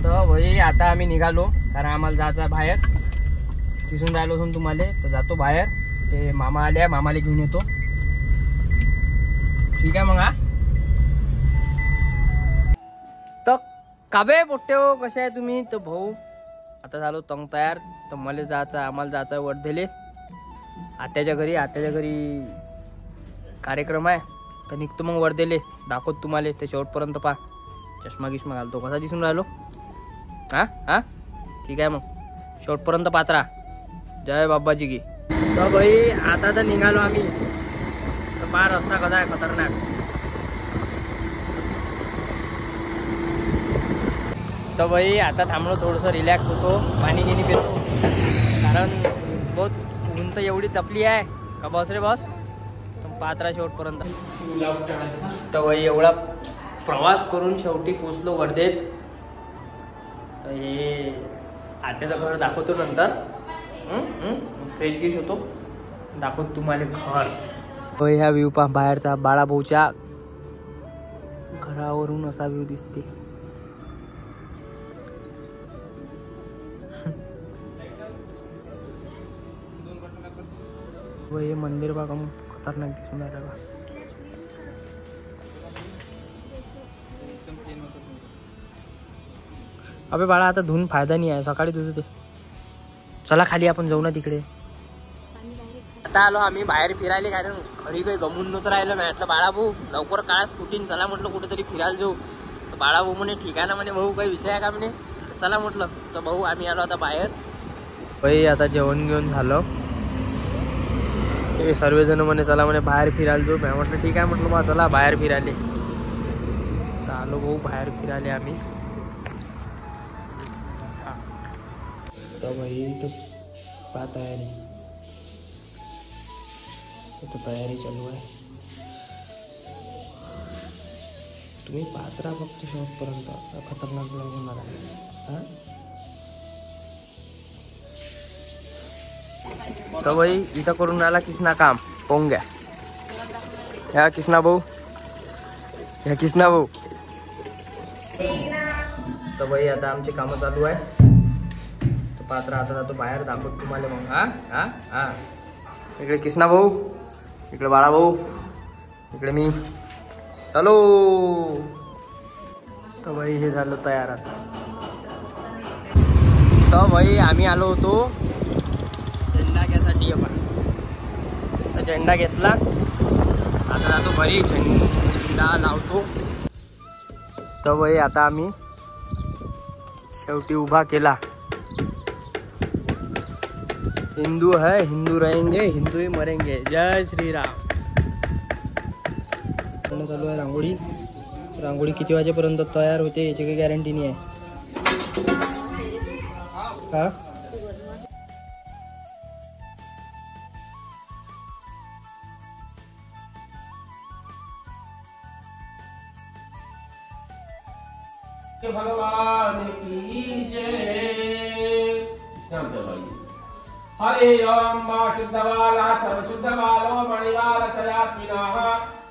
तर भाई आता आम्ही निघालो, कारण आम्हाला जायचं बाहेर. दिसून राहिलो असून तुम्हाला, तर जातो बाहेर. ते मामा आले, मामाला घेऊन येतो. ठीक आहे मग. हा तर काबे पोट्टे हो, कसे आहे तुम्ही? तर भाऊ आता झालो तंग तयार. तर मला जायचं, आम्हाला जायचं वर्धेले आत्याच्या घरी कार्यक्रम आहे. तर निघतो मग वर्धेले. दाखवतो तुम्हाला ते शेवटपर्यंत. पहा चष्मा गिष्मा घालतो, कसा दिसून राहिलो. हा ठीक आहे मग, शेवटपर्यंत पात्रा. जय बाबाजी की. तर भाई आता तर निघालो आम्ही. तर पहा रस्ता कसा आहे, खतरनाक. तर भाई आता थांबलो, थोडंसं रिलॅक्स होतो, पाणी गिनी पितो. कारण बहुत ऊन तर एवढी तपली आहे का. बस रे बस. पात्रा शेवटपर्यंत. तर भाई एवढा प्रवास करून शेवटी पोचलो वर्धेत. तर हे आत्याचं घर दाखवतो नंतर. फ्रेश गिश होतो, दाखवतो तुम्हाला घर. ह्या व्ह्यू पहा बाहेरचा. बाळाभाऊच्या घरावरून असा व्ह्यू दिसते. हे मंदिर बघा, मग खतरनाक दिसून राहिलं. अबे बाळा, आता धुवून फायदा नाही आहे, सकाळी तुझं ते. चला खाली आपण जाऊ ना तिकडे. आता आलो आम्ही बाहेर फिरायला, कारण घरी काही गमून नव्हतं राहिलं. मी म्हटलं बाळाभाऊ लवकर काळा स्कूटीन चला, म्हटलं कुठेतरी फिरायला जाऊ. तर बाळाभाऊ म्हणे ठीक आहे ना, म्हणे भाऊ काही विषय आहे का म्हणे, चला म्हटलं. तर भाऊ आम्ही आलो आता बाहेर. भाई आता जेवण घेऊन झालं. सर्वजण म्हणे चला म्हणे बाहेर फिरायला जाऊ. मी म्हटलं ठीक आहे म्हटलं, मग चला बाहेर फिरायला. तर आलो भाऊ बाहेर फिरायला आम्ही. तर भाई तो तयारी, तो तयारी चालू आहे. तुम्ही पात्रा फक्त शेवटपर्यंत, खतरनाक होणार आहे. तर भाई इथं करून राहिला किसना काम, पोंग्या. ह्या किसना भाऊ, तर भाई आता आमचे कामं चालू आहे. तो पात्रा आता जातो बाहेर, दाखवतो तुम्हाला मग. हा इकडे किसना भाऊ, इकडे बाळा भाऊ, इकडे मी. चलो. तर भाई हे झालं तयार आता. तर भाई आम्ही आलो होतो झेंडा घ्यायसाठी. तर झेंडा घेतला, आता जातो घरी, झेंडा लावतो. तर भाई आता आम्ही शेवटी उभा केला. हिंदू है, हिंदू रहेंगे, हिंदू ही मरेंगे. जय श्री राम. चालू आहे रांगोळी किती वाजेपर्यंत तयार होते याची काही गॅरंटी नाही आहे. हा भगवान की जय. हरे ओम शुद्धवाला सर्वशुद्धवालो मणिवाल शयात्मिनः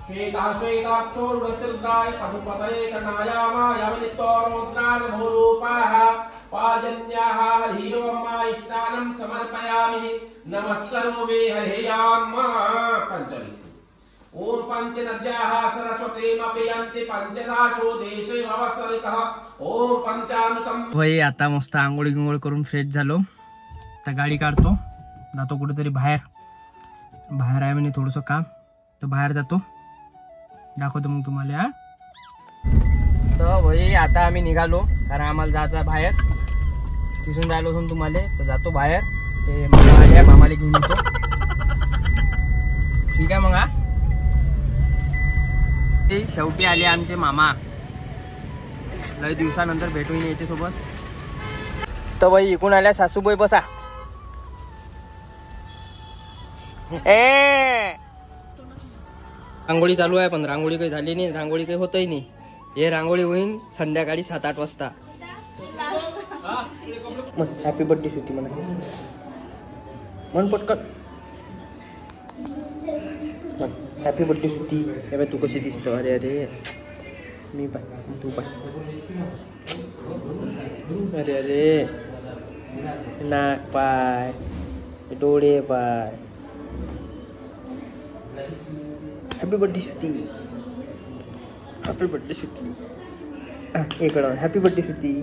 श्वेताक्षोरुद्राय पशुपतये कनायामायमनित्योरुद्रान भूरूपाः पाजन्याः हरि ओम इष्टानं समर्पयामि. नमस्करोमि हरि ओम. पंचमी ओम पंचनद्याः सरस्वतीमपि यन्ति पंचदाशो देशे अवसरितः. ओम पंचामृतम. भाई आता मस्त आंघोळी गिंगोळ करून फ्रेश झालो. तर गाडी काढतो, जातो कुठेतरी बाहेर आहे म्हणे थोडंसं काम. तर बाहेर जातो, दाखवतो मग तुम्हाला. तर भाई आता आम्ही निघालो, कारण आम्हाला जायचं बाहेर. दिसून राहिलो असून तुम्हाला, तर जातो बाहेर. ते मामा आले, मामाला घेऊन येतो. ठीक आहे मग. ते शेवटी आले आमचे मामा. लय दिवसानंतर भेटून यायचे सोबत. तर भाई इकून आल्या सासूबाई, बसा. रांगोळी चालू आहे, पण रांगोळी काही झाली नाही, रांगोळी काही होतही नाही. हे रांगोळी होईन संध्याकाळी 7-8 वाजता. हॅपी बर्थडे श्रुती म्हणा, मन पटकन. Happy birthday Shruti. हे बाय तू कशी दिसतो. अरे मी पाय, तू पाय. अरे अरे नाक पाय डोळे पाय. Happy birthday Shruti. Happy birthday Shruti. इकडं हॅपी बर्थडे श्रुती.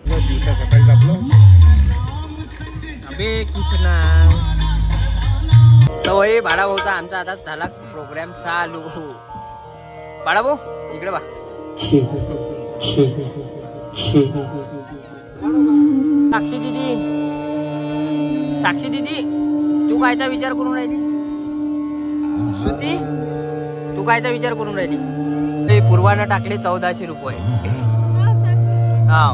दिवसा सकाळी आपलं अबे कृष्णा. तर वय भाडा भाऊचा आमचा आता झाला प्रोग्राम चालू. भाडा भाऊ इकडे बा. साक्षी दीदी, साक्षी दीदी तू कायचा विचार करून राहिली. श्रुती तू कायचा विचार करून राहिली. ते पूर्वानं टाकले 1400 रुपये. हा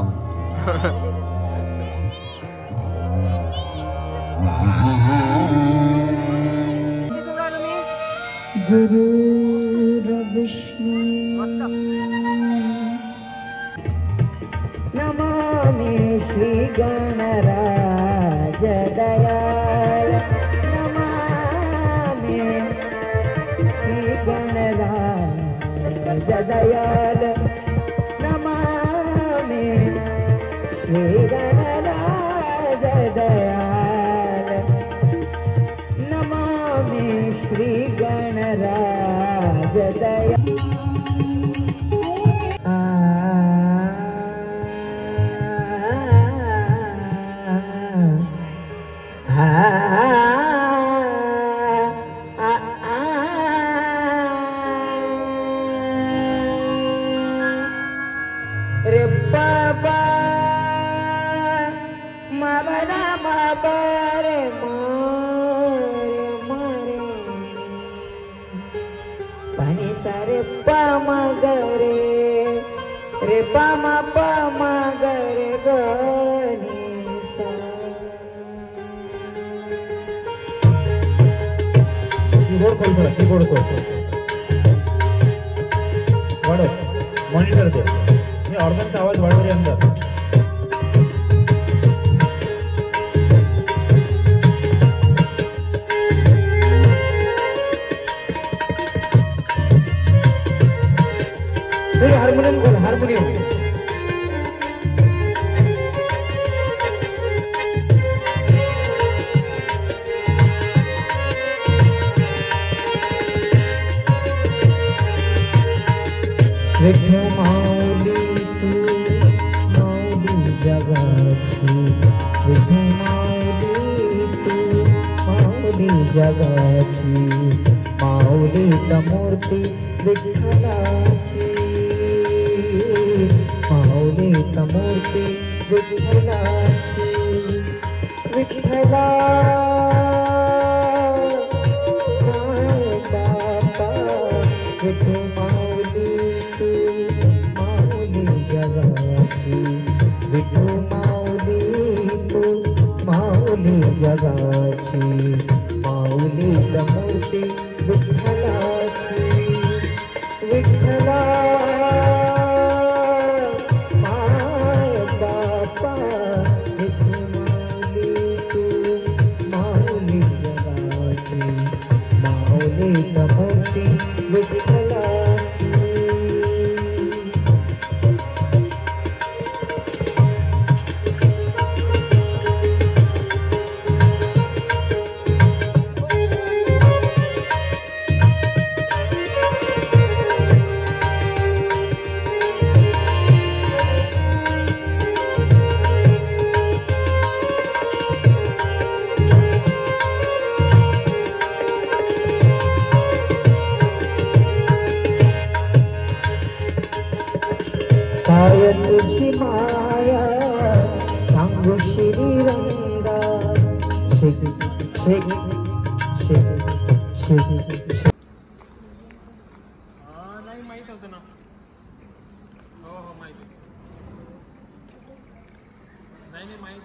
नमामि श्री गणराज दयाल. नमामि श्री गणराज दयाल. नमामि श्री गणराज दयाल. नमामि श्री गणराज दयाल. रे बाबा माबरा माबारे मारे मारे पाणी सारे पामा गरे रे पामा पामा गरे गणी सा. कीबोर्ड खोल थोड़ा, कीबोर्ड खोल. वाढव मॉनिटर दे. मी ऑर्गनचा आवाज वाढव रे अंदर. हार्मोनियम खोल हार्मोनियम. विठू माऊली तू माऊली जगाची. विठू माऊली तू माऊली जगाची. माऊली मूर्ती विठ्ठलाची. माऊली मूर्ती विठ्ठलाची. विठ्ठला बापा विठू माऊली तू माऊली जगाची. विठू माऊली तू माऊली जगाची. माऊली मूर्ती विठ्ठलाची. विठ्ठला माय बापा विठू माऊली तू माऊली जगाची. माऊली मूर्ती विठ्ठलाची. काय तुझी माया सांगू श्रीरंगा. शिक शिक शिक शिक. नाही माहित होतं ना. हो हो माहिती. नाही नाही माहित.